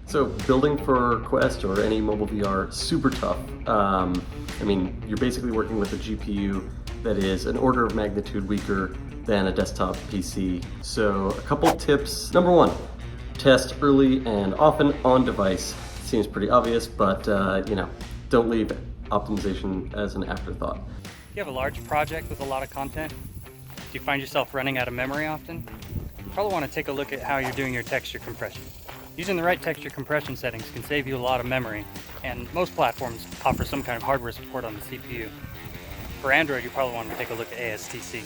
So building for Quest or any mobile VR, super tough. I mean, you're basically working with a GPU that is an order of magnitude weaker than a desktop PC. So a couple tips. Number one, test early and often on device. Seems pretty obvious, but don't leave optimization as an afterthought. You have a large project with a lot of content. Do you find yourself running out of memory often? You probably want to take a look at how you're doing your texture compression. Using the right texture compression settings can save you a lot of memory, and most platforms offer some kind of hardware support on the CPU. For Android, you probably want to take a look at ASTC.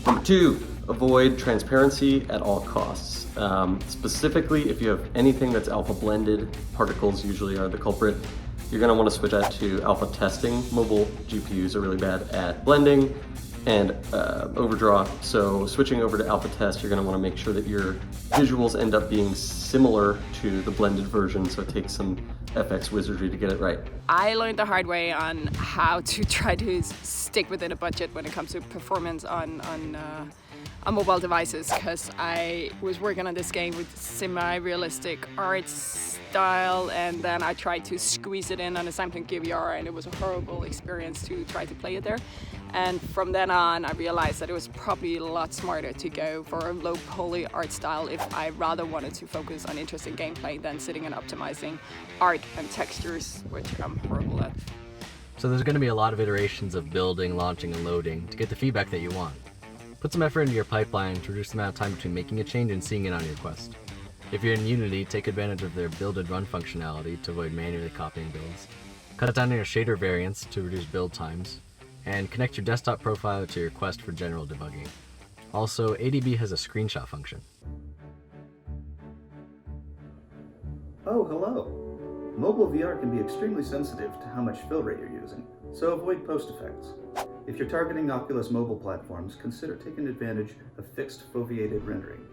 Number two, avoid transparency at all costs. Specifically, if you have anything that's alpha blended, particles usually are the culprit. You're going to want to switch that to alpha testing. Mobile GPUs are really bad at blending and overdraw. So switching over to alpha test, you're going to want to make sure that your visuals end up being similar to the blended version. So it takes some FX wizardry to get it right. I learned the hard way on how to try to stick within a budget when it comes to performance on mobile devices, because I was working on this game with semi-realistic art style, and then I tried to squeeze it in on a Samsung Gear VR, and it was a horrible experience to try to play it there. And from then on, I realized that it was probably a lot smarter to go for a low poly art style if I rather wanted to focus on interesting gameplay than sitting and optimizing art and textures, which I'm horrible at. So there's going to be a lot of iterations of building, launching, and loading to get the feedback that you want. Put some effort into your pipeline to reduce the amount of time between making a change and seeing it on your Quest. If you're in Unity, take advantage of their build and run functionality to avoid manually copying builds. Cut down on your shader variants to reduce build times, and connect your desktop profile to your Quest for general debugging. Also, ADB has a screenshot function. Oh, hello! Mobile VR can be extremely sensitive to how much fill rate you're using, so avoid post effects. If you're targeting Oculus mobile platforms, consider taking advantage of fixed foveated rendering.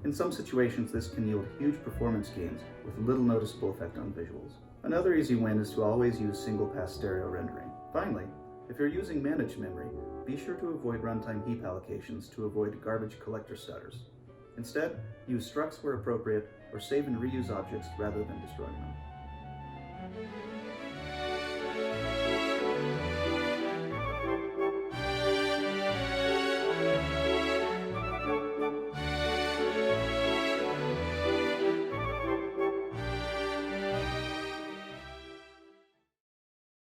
In some situations, this can yield huge performance gains with little noticeable effect on visuals. Another easy win is to always use single-pass stereo rendering. Finally, if you're using managed memory, be sure to avoid runtime heap allocations to avoid garbage collector stutters. Instead, use structs where appropriate, or save and reuse objects rather than destroying them.